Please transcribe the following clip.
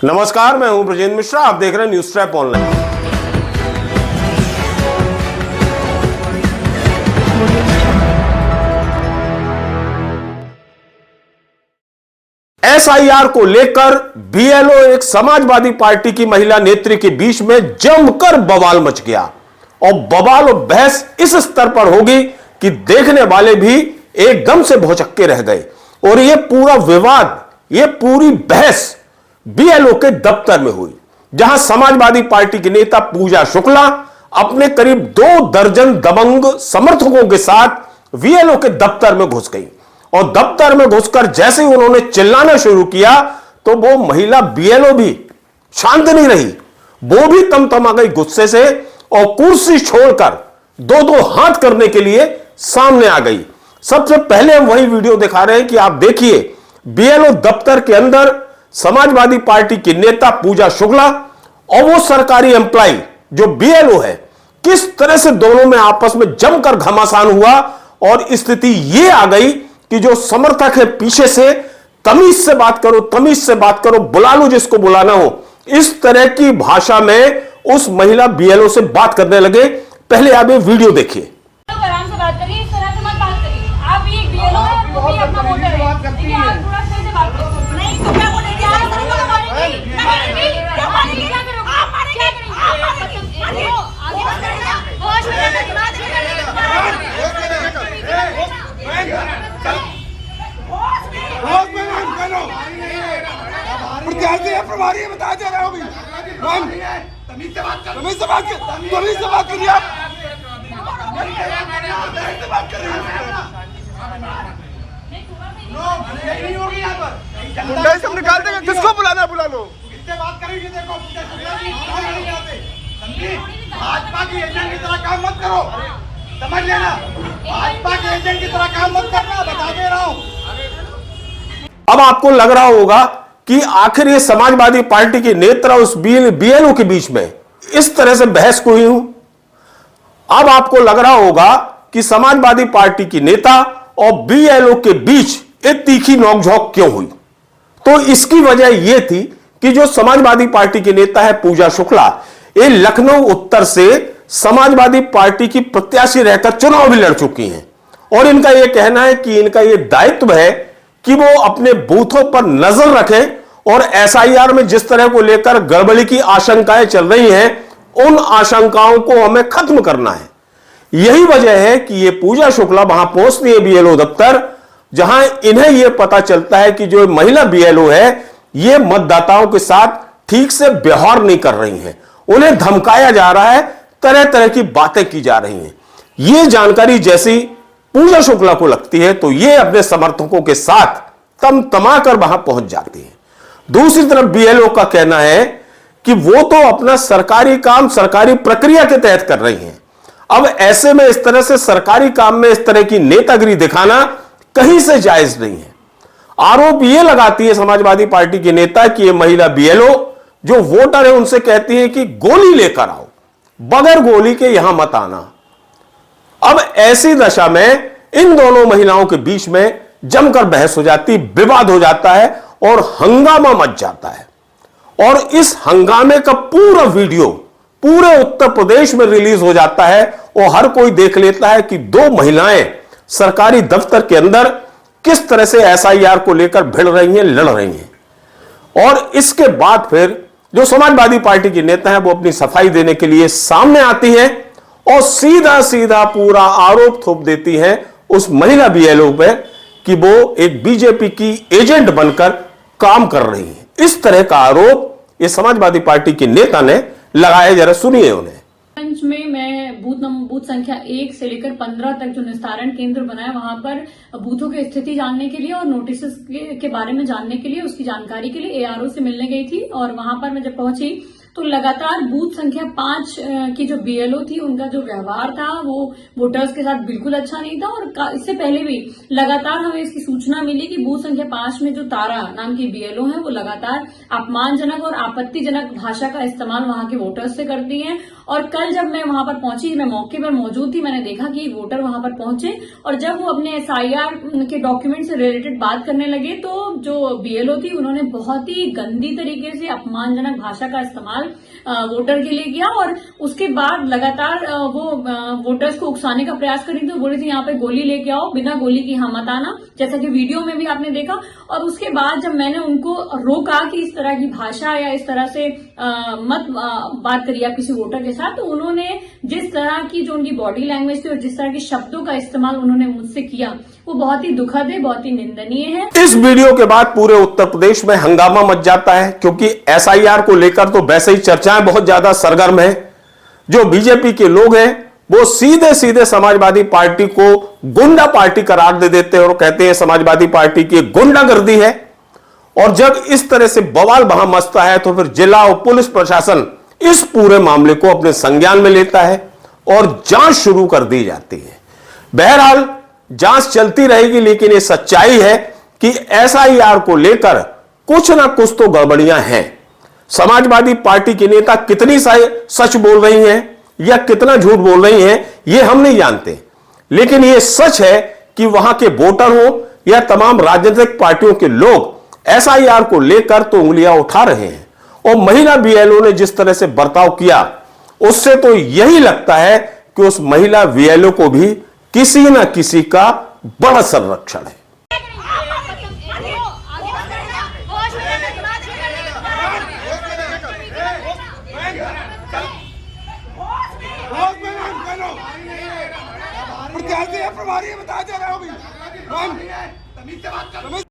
नमस्कार, मैं हूं ब्रजेंद्र मिश्रा। आप देख रहे हैं न्यूज ट्रैप ऑनलाइन। एसआईआर को लेकर बीएलओ एक समाजवादी पार्टी की महिला नेत्री के बीच में जमकर बवाल मच गया और बवाल और बहस इस स्तर पर होगी कि देखने वाले भी एकदम से भौचक्के रह गए। और यह पूरा विवाद, यह पूरी बहस बीएलओ के दफ्तर में हुई, जहां समाजवादी पार्टी की नेता पूजा शुक्ला अपने करीब 2 दर्जन दबंग समर्थकों के साथ बीएलओ के दफ्तर में घुस गई। और दफ्तर में घुसकर जैसे ही उन्होंने चिल्लाना शुरू किया तो वो महिला बीएलओ भी शांत नहीं रही, वो भी तमतमा गई गुस्से से और कुर्सी छोड़कर 2-2 हाथ करने के लिए सामने आ गई। सबसे पहले हम वही वीडियो दिखा रहे हैं कि आप देखिए बीएलओ दफ्तर के अंदर समाजवादी पार्टी की नेता पूजा शुक्ला और वो सरकारी एम्प्लॉय जो बीएलओ है, किस तरह से दोनों में आपस में जमकर घमासान हुआ। और स्थिति ये आ गई कि जो समर्थक है पीछे से तमीज से बात करो, तमीज से बात करो, बुला लो जिसको बुलाना हो, इस तरह की भाषा में उस महिला बीएलओ से बात करने लगे। पहले आप ये वीडियो देखिए। आराम से बात करिए, इस तरह से मत बात करिए। आप भी एक बीएलओ है, वो भी अपना वोटर है, लेकिन आप थोड़ा सही से बात करो। नहीं तो क्या बोलेंगे? आप सही से मारेंगे, क्या मारेंगे? क्या करोगे? आप मारेंगे, मारेंगे। आगे बात करेगा, होश में रहकर बात प्रभारी बता दे रहे हो भी तमीज से बात करिए। आप गुंडा सब निकाल देंगे, किसको बुलाना बुला लो। इससे बात करेंगे, देखो भाजपा के एजेंट की तरह काम मत करो, समझ लेना। भाजपा के एजेंट की तरह काम मत करना, बता दे रहा हूं। अब आपको लग रहा होगा कि आखिर ये समाजवादी पार्टी के नेता उस बीएलओ के बीच में इस तरह से बहस को हुई हूं। अब आपको लग रहा होगा कि समाजवादी पार्टी की नेता और बीएलओ के बीच एक तीखी नोकझोंक क्यों हुई। तो इसकी वजह यह थी कि जो समाजवादी पार्टी के नेता है पूजा शुक्ला, ये लखनऊ उत्तर से समाजवादी पार्टी की प्रत्याशी रहकर चुनाव भी लड़ चुकी हैं। और इनका यह कहना है कि इनका यह दायित्व है कि वो अपने बूथों पर नजर रखें और एसआईआर में जिस तरह को लेकर गड़बड़ी की आशंकाएं चल रही हैं, उन आशंकाओं को हमें खत्म करना है। यही वजह है कि ये पूजा शुक्ला वहां पहुंचती है बीएलओ दफ्तर, जहां इन्हें यह पता चलता है कि जो महिला बीएलओ है ये मतदाताओं के साथ ठीक से व्यवहार नहीं कर रही हैं, उन्हें धमकाया जा रहा है, तरह तरह की बातें की जा रही हैं। यह जानकारी जैसी पूजा शुक्ला को लगती है तो ये अपने समर्थकों के साथ तमतमा कर वहां पहुंच जाती है। दूसरी तरफ बीएलओ का कहना है कि वो तो अपना सरकारी काम सरकारी प्रक्रिया के तहत कर रही हैं। अब ऐसे में इस तरह से सरकारी काम में इस तरह की नेतागिरी दिखाना कहीं से जायज नहीं है। आरोप यह लगाती है समाजवादी पार्टी के नेता कि यह महिला बीएलओ जो वोटर है उनसे कहती है कि गोली लेकर आओ, बगैर गोली के यहां मत आना। अब ऐसी दशा में इन दोनों महिलाओं के बीच में जमकर बहस हो जाती, विवाद हो जाता है और हंगामा मच जाता है। और इस हंगामे का पूरा वीडियो पूरे उत्तर प्रदेश में रिलीज हो जाता है और हर कोई देख लेता है कि 2 महिलाएं सरकारी दफ्तर के अंदर किस तरह से एसआईआर को लेकर भिड़ रही हैं, लड़ रही हैं। और इसके बाद फिर जो समाजवादी पार्टी के नेता हैं वो अपनी सफाई देने के लिए सामने आती हैं और सीधा सीधा पूरा आरोप थोप देती हैं उस महिला बीएलओ पे कि वो एक बीजेपी की एजेंट बनकर काम कर रही है। इस तरह का आरोप ये समाजवादी पार्टी के नेता ने लगाया। जरा सुनिए उन्हें। में मैं बूथ संख्या 1 से लेकर 15 तक जो निस्तारण केंद्र बनाया, वहां पर बूथों की स्थिति जानने के लिए और नोटिस के बारे में जानने के लिए, उसकी जानकारी के लिए एआरओ से मिलने गई थी। और वहां पर मैं जब पहुंची तो लगातार बूथ संख्या 5 की जो बीएलओ थी उनका जो व्यवहार था वो वोटर्स के साथ बिल्कुल अच्छा नहीं था। और इससे पहले भी लगातार हमें इसकी सूचना मिली कि बूथ संख्या 5 में जो तारा नाम की बीएलओ है वो लगातार अपमानजनक और आपत्तिजनक भाषा का इस्तेमाल वहां के वोटर्स से करती हैं। और कल जब मैं वहां पर पहुंची, मैं मौके पर मौजूद थी, मैंने देखा कि वोटर वहां पर पहुंचे और जब वो अपने एसआईआर के डॉक्यूमेंट से रिलेटेड बात करने लगे तो जो बीएलओ थी उन्होंने बहुत ही गंदी तरीके से अपमानजनक भाषा का इस्तेमाल वोटर के लिए किया। और उसके बाद लगातार वो वोटर्स को उकसाने का प्रयास कर रही थी, बोली थी यहाँ पे गोली लेके आओ, बिना गोली की मत आना, जैसा कि वीडियो में भी आपने देखा। और उसके बाद जब मैंने उनको रोका कि इस तरह की भाषा या इस तरह से मत बात करिए आप किसी वोटर के साथ, तो उन्होंने जिस तरह की जो उनकी बॉडी लैंग्वेज थी और जिस तरह के शब्दों का इस्तेमाल उन्होंने मुझसे किया वो बहुत ही दुखद है, बहुत ही निंदनीय है। इस वीडियो के बाद पूरे उत्तर प्रदेश में हंगामा मच जाता है, क्योंकि एसआईआर को लेकर तो वैसे ही चर्चाएं बहुत ज्यादा सरगर्म है। जो बीजेपी के लोग हैं वो सीधे सीधे समाजवादी पार्टी को गुंडा पार्टी करार दे देते हैं और कहते हैं समाजवादी पार्टी की गुंडागर्दी है। और जब इस तरह से बवाल वहां मचता है तो फिर जिला और पुलिस प्रशासन इस पूरे मामले को अपने संज्ञान में लेता है और जांच शुरू कर दी जाती है। बहरहाल जांच चलती रहेगी, लेकिन ये सच्चाई है कि एसआईआर को लेकर कुछ ना कुछ तो गड़बड़ियां हैं। समाजवादी पार्टी के नेता कितनी सच बोल रही हैं या कितना झूठ बोल रही हैं ये हम नहीं जानते, लेकिन ये सच है कि वहां के वोटर हो या तमाम राजनीतिक पार्टियों के लोग एसआईआर को लेकर तो उंगलियां उठा रहे हैं। और महिला बीएलओ ने जिस तरह से बर्ताव किया उससे तो यही लगता है कि उस महिला बीएलओ को भी किसी न किसी का बड़ा संरक्षण है। प्रभारी बता दे रहा हूँ तमीज से बात कर।